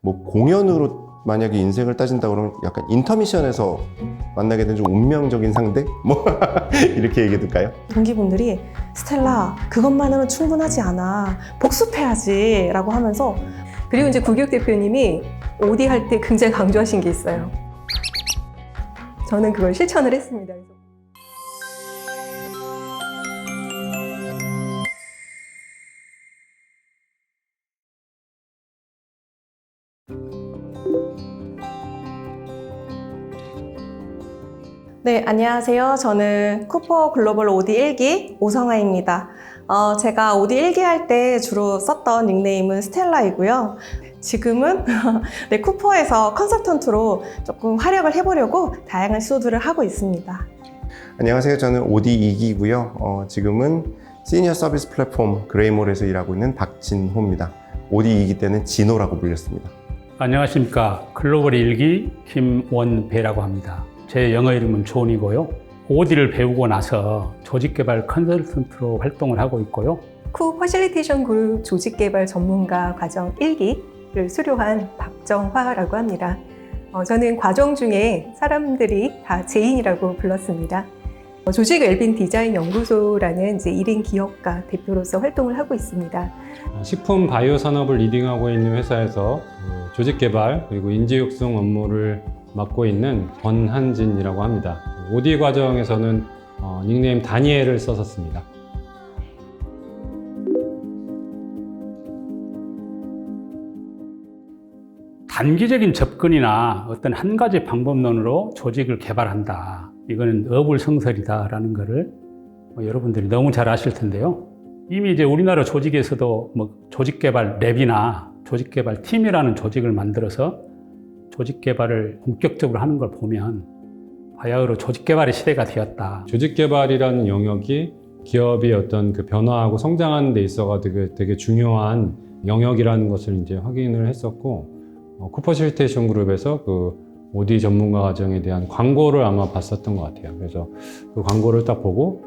뭐 공연으로 만약에 인생을 따진다 그러면 약간 인터미션에서 만나게 된 좀 운명적인 상대? 뭐 이렇게 얘기해 둘까요? 동기분들이 스텔라 그것만으로는 충분하지 않아 복습해야지 라고 하면서 그리고 이제 구기욱 대표님이 오디 할 때 굉장히 강조하신 게 있어요. 저는 그걸 실천을 했습니다. 네, 안녕하세요. 저는 쿠퍼 글로벌 오디 1기 오성아입니다. 제가 오디 1기 할 때 주로 썼던 닉네임은 스텔라이고요. 지금은 네, 쿠퍼에서 컨설턴트로 조금 활약을 해보려고 다양한 시도들을 하고 있습니다. 안녕하세요. 저는 오디 2기고요. 지금은 시니어 서비스 플랫폼 그레이몰에서 일하고 있는 박진호입니다. 오디 2기 때는 진호라고 불렸습니다. 안녕하십니까. 글로벌 1기 김원배라고 합니다. 제 영어 이름은 존이고요. 오디를 배우고 나서 조직개발 컨설턴트로 활동을 하고 있고요. 쿠 퍼실리테이션 그룹 조직개발 전문가 과정 1기를 수료한 박정화라고 합니다. 저는 과정 중에 사람들이 다 제인이라고 불렀습니다. 조직 웰빙 디자인 연구소라는 이제 1인 기업가 대표로서 활동을 하고 있습니다. 식품 바이오 산업을 리딩하고 있는 회사에서 조직 개발 그리고 인재 육성 업무를 맡고 있는 권한진이라고 합니다. 오디 과정에서는 닉네임 다니엘을 썼었습니다. 단기적인 접근이나 어떤 한 가지 방법론으로 조직을 개발한다. 이거는 어불성설이다라는 것을 여러분들이 너무 잘 아실 텐데요. 이미 이제 우리나라 조직에서도 조직개발 랩이나 조직개발 팀이라는 조직을 만들어서 조직개발을 본격적으로 하는 걸 보면 바야흐로 조직개발의 시대가 되었다. 조직 개발이라는 영역이 기업이 어떤 그 변화하고 성장하는 데 있어가 되게 중요한 영역이라는 것을 이제 확인을 했었고, 쿠퍼실테이션 그룹에서 그 오디 전문가 과정에 대한 광고를 아마 봤었던 것 같아요. 그래서 그 광고를 딱 보고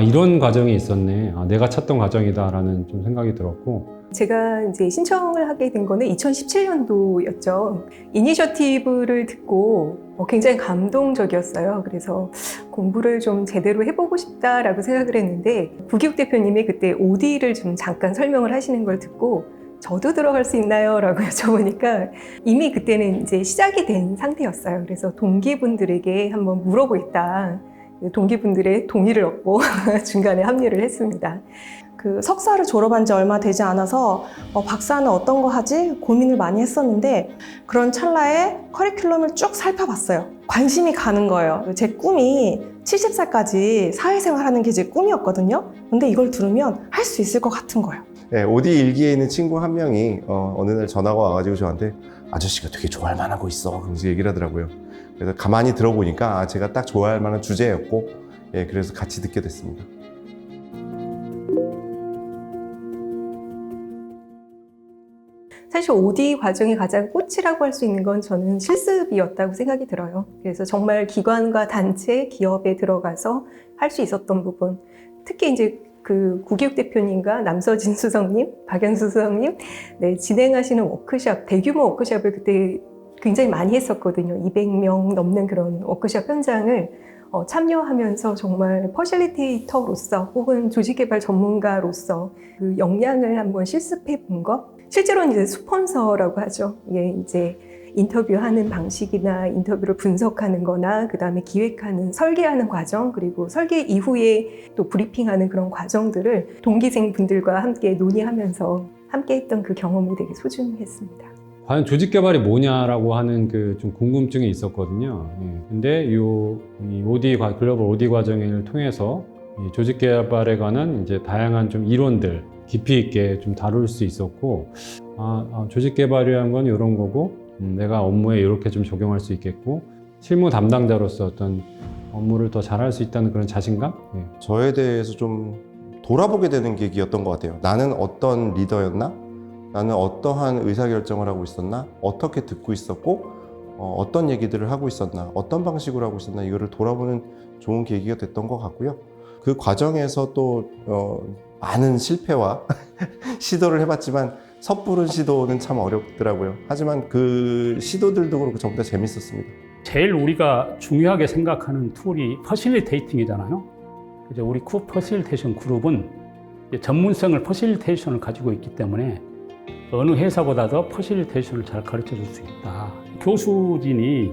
이런 과정이 있었네. 내가 찾던 과정이다라는 좀 생각이 들었고, 제가 이제 신청을 하게 된 거는 2017년도였죠. 이니셔티브를 듣고 굉장히 감동적이었어요. 그래서 공부를 좀 제대로 해보고 싶다라고 생각을 했는데 구기욱 대표님이 그때 오디를 좀 잠깐 설명을 하시는 걸 듣고 저도 들어갈 수 있나요? 라고 여쭤보니까 이미 그때는 이제 시작이 된 상태였어요. 그래서 동기분들에게 한번 물어보겠다. 동기분들의 동의를 얻고 중간에 합류를 했습니다. 그 석사를 졸업한 지 얼마 되지 않아서 박사는 어떤 거 하지? 고민을 많이 했었는데 그런 찰나에 커리큘럼을 쭉 살펴봤어요. 관심이 가는 거예요. 제 꿈이 70살까지 사회생활 하는 게 제 꿈이었거든요. 근데 이걸 들으면 할 수 있을 것 같은 거예요. 네, 오디 1기에 있는 친구 한 명이 어느 날 전화가 와가지고 저한테 아저씨가 되게 좋아할 만한 거 있어. 그러면서 얘기를 하더라고요. 그래서 가만히 들어보니까 제가 딱 좋아할 만한 주제였고, 그래서 같이 듣게 됐습니다. 사실 오디 과정의 가장 꽃이라고 할 수 있는 건 저는 실습이었다고 생각이 들어요. 그래서 정말 기관과 단체, 기업에 들어가서 할 수 있었던 부분, 특히 이제 그 구기욱 대표님과 남서진 수석님, 박연수 수석님 진행하시는 워크숍, 대규모 워크숍을 그때 굉장히 많이 했었거든요. 200명 넘는 그런 워크숍 현장을 참여하면서 정말 퍼실리테이터로서 혹은 조직개발 전문가로서 그 역량을 한번 실습해 본 것. 실제로는 이제 스폰서라고 하죠. 이제 인터뷰하는 방식이나 인터뷰를 분석하는 거나 그 다음에 기획하는, 설계하는 과정, 그리고 설계 이후에 또 브리핑하는 그런 과정들을 동기생 분들과 함께 논의하면서 함께 했던 그 경험이 되게 소중했습니다. 과연 조직 개발이 뭐냐라고 하는 그 좀 궁금증이 있었거든요. 근데 이 오디 글로벌 오디 과정을 통해서 이 조직 개발에 관한 이제 다양한 좀 이론들 깊이 있게 좀 다룰 수 있었고, 조직 개발이라는 건 이런 거고, 내가 업무에 이렇게 좀 적용할 수 있겠고, 실무 담당자로서 어떤 업무를 더 잘할 수 있다는 그런 자신감? 저에 대해서 좀 돌아보게 되는 계기였던 것 같아요. 나는 어떤 리더였나? 나는 어떠한 의사결정을 하고 있었나? 어떻게 듣고 있었고, 어떤 얘기들을 하고 있었나? 어떤 방식으로 하고 있었나? 이거를 돌아보는 좋은 계기가 됐던 것 같고요. 그 과정에서 또 많은 실패와 시도를 해봤지만 섣부른 시도는 참 어렵더라고요. 하지만 그 시도들도 그렇고 전부 다 재밌었습니다. 제일 우리가 중요하게 생각하는 툴이 퍼실리테이팅이잖아요. 이제 우리 쿨 퍼실리테이션 그룹은 이제 전문성을 퍼실리테이션을 가지고 있기 때문에 어느 회사보다도 퍼실리테이션을 잘 가르쳐 줄 수 있다. 교수진이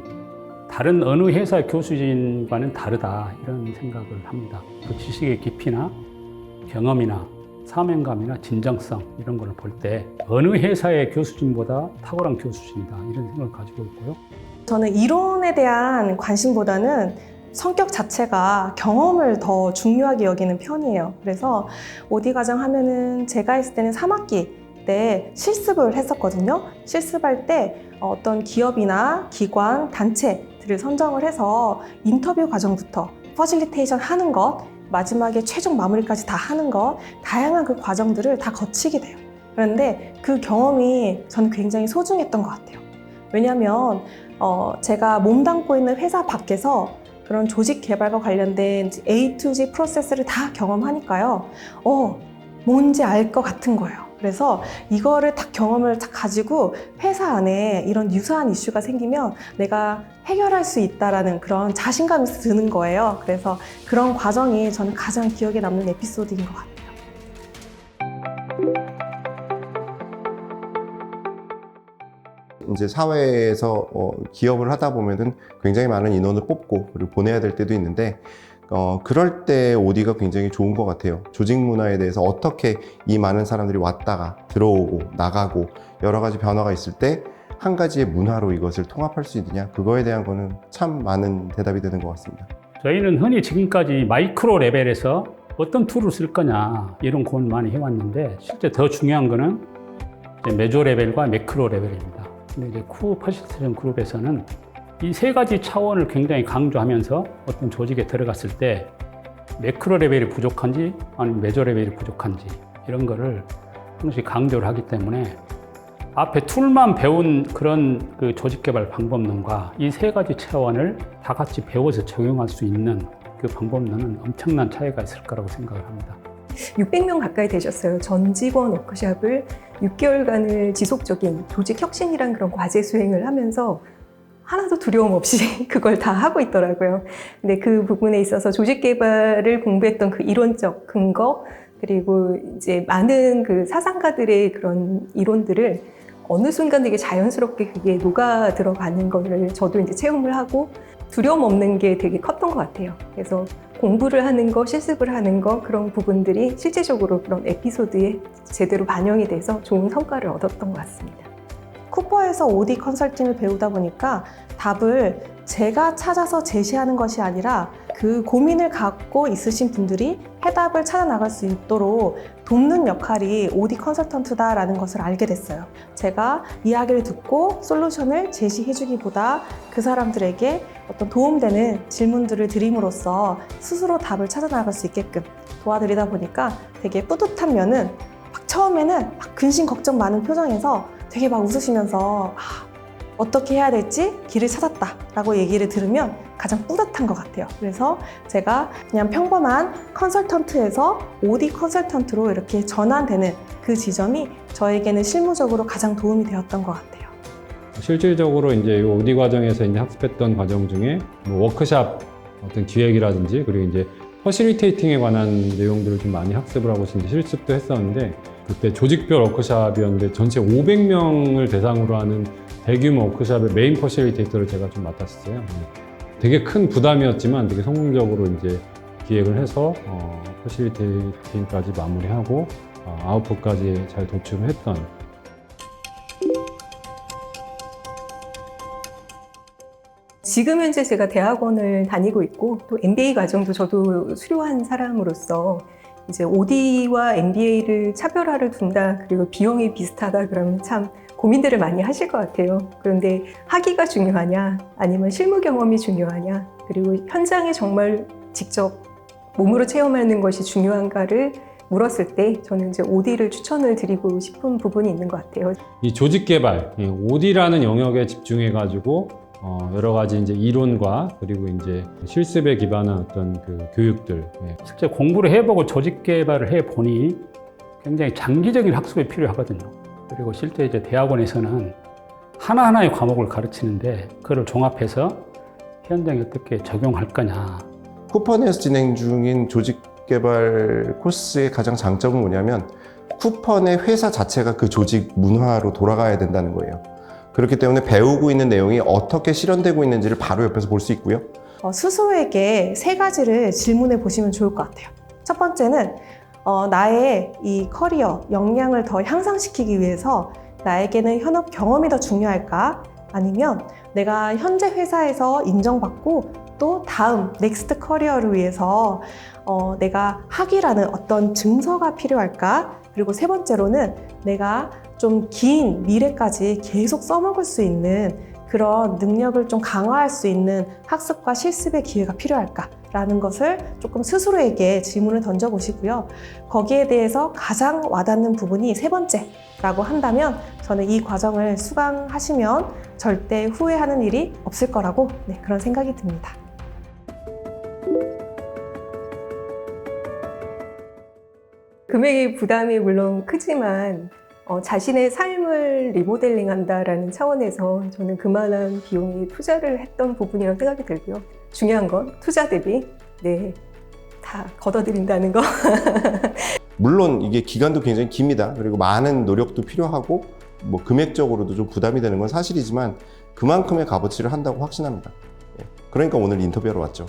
다른 어느 회사의 교수진과는 다르다, 이런 생각을 합니다. 그 지식의 깊이나 경험이나 사명감이나 진정성, 이런 걸 볼 때 어느 회사의 교수진보다 탁월한 교수진이다, 이런 생각을 가지고 있고요. 저는 이론에 대한 관심보다는 성격 자체가 경험을 더 중요하게 여기는 편이에요. 그래서 OD 과정 하면은 제가 했을 때는 3학기 때 실습을 했었거든요. 실습할 때 어떤 기업이나 기관, 단체들을 선정을 해서 인터뷰 과정부터 퍼실리테이션 하는 것, 마지막에 최종 마무리까지 다 하는 것, 다양한 그 과정들을 다 거치게 돼요. 그런데 그 경험이 저는 굉장히 소중했던 것 같아요. 왜냐하면 제가 몸담고 있는 회사 밖에서 그런 조직 개발과 관련된 A to Z 프로세스를 다 경험하니까요. 뭔지 알 것 같은 거예요. 그래서 이거를 딱 경험을 딱 가지고 회사 안에 이런 유사한 이슈가 생기면 내가 해결할 수 있다라는 그런 자신감이 드는 거예요. 그래서 그런 과정이 저는 가장 기억에 남는 에피소드인 것 같아요. 이제 사회에서 기업을 하다 보면은 굉장히 많은 인원을 뽑고 그리고 보내야 될 때도 있는데 그럴 때 OD가 굉장히 좋은 것 같아요. 조직 문화에 대해서 어떻게 이 많은 사람들이 왔다가 들어오고 나가고 여러 가지 변화가 있을 때 한 가지의 문화로 이것을 통합할 수 있느냐, 그거에 대한 거는 참 많은 대답이 되는 것 같습니다. 저희는 흔히 지금까지 마이크로 레벨에서 어떤 툴을 쓸 거냐, 이런 고민을 많이 해왔는데, 실제 더 중요한 거는 이제 메조 레벨과 매크로 레벨입니다. 근데 이제 쿨 퍼실리테이션 그룹에서는 이 세 가지 차원을 굉장히 강조하면서 어떤 조직에 들어갔을 때 매크로 레벨이 부족한지 아니면 메조 레벨이 부족한지, 이런 거를 항상 강조를 하기 때문에 앞에 툴만 배운 그런 그 조직 개발 방법론과 이 세 가지 차원을 다 같이 배워서 적용할 수 있는 그 방법론은 엄청난 차이가 있을 거라고 생각을 합니다. 600명 가까이 되셨어요. 전 직원 워크숍을 6개월간을 지속적인 조직 혁신이란 그런 과제 수행을 하면서 하나도 두려움 없이 그걸 다 하고 있더라고요. 근데 그 부분에 있어서 조직 개발을 공부했던 그 이론적 근거, 그리고 이제 많은 그 사상가들의 그런 이론들을 어느 순간 되게 자연스럽게 그게 녹아 들어가는 거를 저도 이제 체험을 하고 두려움 없는 게 되게 컸던 것 같아요. 그래서 공부를 하는 거, 실습을 하는 거, 그런 부분들이 실제적으로 그런 에피소드에 제대로 반영이 돼서 좋은 성과를 얻었던 것 같습니다. 쿠퍼에서 OD 컨설팅을 배우다 보니까 답을 제가 찾아서 제시하는 것이 아니라 그 고민을 갖고 있으신 분들이 해답을 찾아 나갈 수 있도록 돕는 역할이 OD 컨설턴트다라는 것을 알게 됐어요. 제가 이야기를 듣고 솔루션을 제시해주기보다 그 사람들에게 어떤 도움되는 질문들을 드림으로써 스스로 답을 찾아 나갈 수 있게끔 도와드리다 보니까 되게 뿌듯한 면은 처음에는 막 근심 걱정 많은 표정에서 되게 막 웃으시면서 어떻게 해야 될지 길을 찾았다라고 얘기를 들으면 가장 뿌듯한 것 같아요. 그래서 제가 그냥 평범한 컨설턴트에서 OD 컨설턴트로 이렇게 전환되는 그 지점이 저에게는 실무적으로 가장 도움이 되었던 것 같아요. 실질적으로 이제 OD 과정에서 이제 학습했던 과정 중에 뭐 워크샵 어떤 기획이라든지 그리고 이제 퍼실리테이팅에 관한 내용들을 좀 많이 학습을 하고 이제 실습도 했었는데, 그때 조직별 워크샵이었는데 전체 500명을 대상으로 하는 대규모 워크샵의 메인 퍼실리테이터를 제가 좀 맡았어요. 되게 큰 부담이었지만 되게 성공적으로 이제 기획을 해서 퍼실리테이팅까지 마무리하고 아웃풋까지 잘 도출을 했던. 지금 현재 제가 대학원을 다니고 있고 또 MBA 과정도 저도 수료한 사람으로서 이제 OD와 MBA를 차별화를 둔다, 그리고 비용이 비슷하다 그러면 참 고민들을 많이 하실 것 같아요. 그런데 학위가 중요하냐, 아니면 실무 경험이 중요하냐, 그리고 현장에 정말 직접 몸으로 체험하는 것이 중요한가를 물었을 때 저는 이제 OD를 추천을 드리고 싶은 부분이 있는 것 같아요. 이 조직 개발, OD라는 영역에 집중해가지고 여러 가지 이제 이론과 그리고 이제 실습에 기반한 어떤 그 교육들. 실제 공부를 해보고 조직 개발을 해보니 굉장히 장기적인 학습이 필요하거든요. 그리고 실제 이제 대학원에서는 하나하나의 과목을 가르치는데 그걸 종합해서 현장에 어떻게 적용할 거냐. 쿠퍼네에서 진행 중인 조직개발 코스의 가장 장점은 뭐냐면 쿠퍼네 회사 자체가 그 조직 문화로 돌아가야 된다는 거예요. 그렇기 때문에 배우고 있는 내용이 어떻게 실현되고 있는지를 바로 옆에서 볼 수 있고요. 스스로에게 세 가지를 질문해 보시면 좋을 것 같아요. 첫 번째는 나의 이 커리어 역량을 더 향상시키기 위해서 나에게는 현업 경험이 더 중요할까? 아니면 내가 현재 회사에서 인정받고 또 다음 넥스트 커리어를 위해서 내가 학위라는 어떤 증서가 필요할까? 그리고 세 번째로는 내가 좀 긴 미래까지 계속 써먹을 수 있는 그런 능력을 좀 강화할 수 있는 학습과 실습의 기회가 필요할까라는 것을 조금 스스로에게 질문을 던져보시고요. 거기에 대해서 가장 와닿는 부분이 세 번째라고 한다면 저는 이 과정을 수강하시면 절대 후회하는 일이 없을 거라고 그런 생각이 듭니다. 금액의 부담이 물론 크지만 자신의 삶을 리모델링 한다라는 차원에서 저는 그만한 비용이 투자를 했던 부분이라고 생각이 들고요. 중요한 건 투자 대비 다 걷어들인다는 거. 물론 이게 기간도 굉장히 깁니다. 그리고 많은 노력도 필요하고 뭐 금액적으로도 좀 부담이 되는 건 사실이지만 그만큼의 값어치를 한다고 확신합니다. 그러니까 오늘 인터뷰하러 왔죠.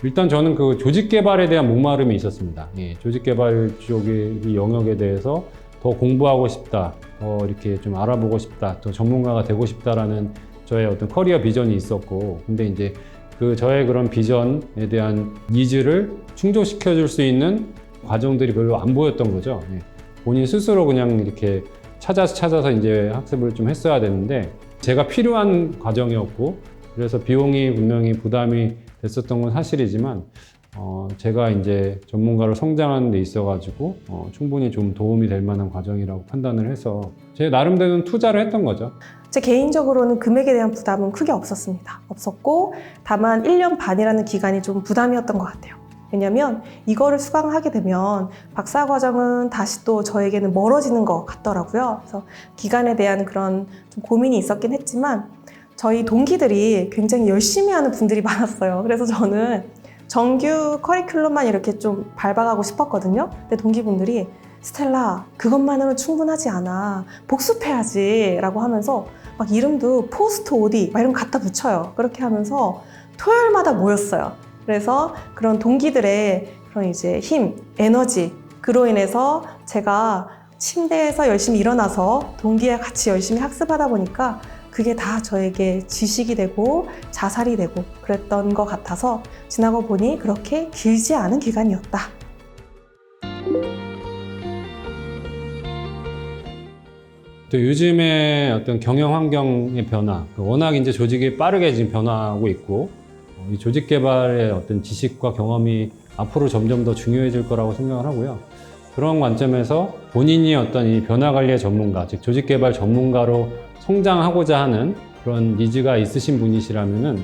일단 저는 그 조직 개발에 대한 목마름이 있었습니다. 조직 개발 쪽의 이 영역에 대해서 더 공부하고 싶다, 더 이렇게 좀 알아보고 싶다, 더 전문가가 되고 싶다라는 저의 어떤 커리어 비전이 있었고, 근데 이제 그 저의 그런 비전에 대한 니즈를 충족시켜 줄 수 있는 과정들이 별로 안 보였던 거죠. 본인 스스로 그냥 이렇게 찾아서 이제 학습을 좀 했어야 되는데 제가 필요한 과정이었고, 그래서 비용이 분명히 부담이 됐었던 건 사실이지만 제가 이제 전문가로 성장하는 데 있어가지고 충분히 좀 도움이 될 만한 과정이라고 판단을 해서 제 나름대로는 투자를 했던 거죠. 제 개인적으로는 금액에 대한 부담은 크게 없었고 다만 1년 반이라는 기간이 좀 부담이었던 것 같아요. 왜냐면 이거를 수강하게 되면 박사과정은 다시 또 저에게는 멀어지는 것 같더라고요. 그래서 기간에 대한 그런 좀 고민이 있었긴 했지만 저희 동기들이 굉장히 열심히 하는 분들이 많았어요. 그래서 저는 정규 커리큘럼만 이렇게 좀 밟아가고 싶었거든요. 근데 동기분들이 스텔라 그것만으로는 충분하지 않아. 복습해야지 라고 하면서 막 이름도 포스트 OD 막 이런 거 갖다 붙여요. 그렇게 하면서 토요일마다 모였어요. 그래서 그런 동기들의 그런 이제 힘, 에너지 그로 인해서 제가 침대에서 열심히 일어나서 동기와 같이 열심히 학습하다 보니까 그게 다 저에게 지식이 되고 자살이 되고 그랬던 것 같아서 지나고 보니 그렇게 길지 않은 기간이었다. 또 요즘에 어떤 경영 환경의 변화, 워낙 이제 조직이 빠르게 지금 변화하고 있고 이 조직 개발의 어떤 지식과 경험이 앞으로 점점 더 중요해질 거라고 생각을 하고요. 그런 관점에서 본인이 어떤 이 변화 관리의 전문가, 즉 조직 개발 전문가로 성장하고자 하는 그런 니즈가 있으신 분이시라면은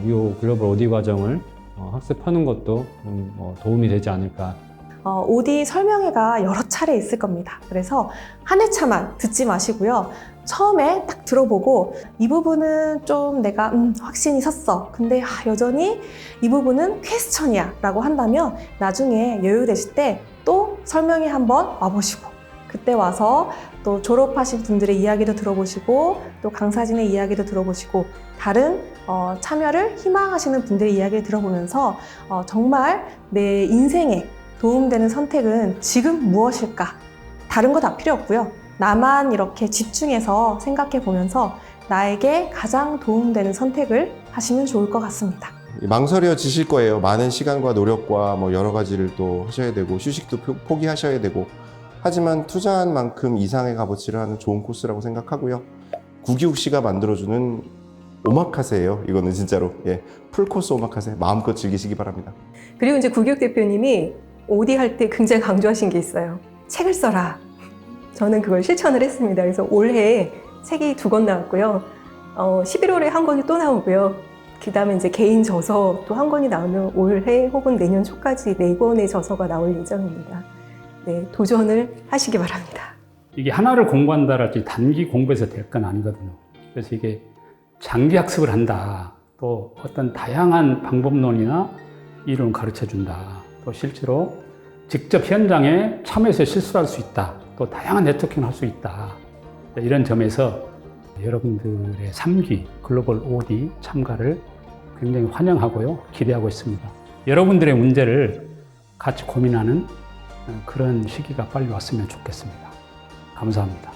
이 글로벌 OD 과정을 학습하는 것도 좀 도움이 되지 않을까. OD 설명회가 여러 차례 있을 겁니다. 그래서 한 회차만 듣지 마시고요. 처음에 딱 들어보고 이 부분은 좀 내가 확신이 섰어. 근데 여전히 이 부분은 퀘스천이야 라고 한다면 나중에 여유 되실 때 또 설명회 한번 와보시고 그때 와서 또 졸업하신 분들의 이야기도 들어보시고 또 강사진의 이야기도 들어보시고 다른 참여를 희망하시는 분들의 이야기를 들어보면서 정말 내 인생에 도움되는 선택은 지금 무엇일까? 다른 거 다 필요 없고요. 나만 이렇게 집중해서 생각해 보면서 나에게 가장 도움되는 선택을 하시면 좋을 것 같습니다. 망설여지실 거예요. 많은 시간과 노력과 뭐 여러 가지를 또 하셔야 되고 휴식도 포기하셔야 되고 하지만 투자한 만큼 이상의 값어치를 하는 좋은 코스라고 생각하고요. 구기욱 씨가 만들어주는 오마카세예요. 이거는 진짜로 풀코스 오마카세 마음껏 즐기시기 바랍니다. 그리고 이제 구기욱 대표님이 OD 할 때 굉장히 강조하신 게 있어요. 책을 써라. 저는 그걸 실천을 했습니다. 그래서 올해 책이 2권 나왔고요. 11월에 한 권이 또 나오고요. 그 다음에 이제 개인 저서 또 한 권이 나오면 올해 혹은 내년 초까지 4권의 저서가 나올 예정입니다. 네, 도전을 하시기 바랍니다. 이게 하나를 공부한다랄지 단기 공부해서 될 건 아니거든요. 그래서 이게 장기 학습을 한다. 또 어떤 다양한 방법론이나 이론을 가르쳐 준다. 또 실제로 직접 현장에 참여해서 실수할 수 있다. 또 다양한 네트워킹을 할 수 있다. 이런 점에서 여러분들의 3기 글로벌 OD 참가를 굉장히 환영하고요. 기대하고 있습니다. 여러분들의 문제를 같이 고민하는 그런 시기가 빨리 왔으면 좋겠습니다. 감사합니다.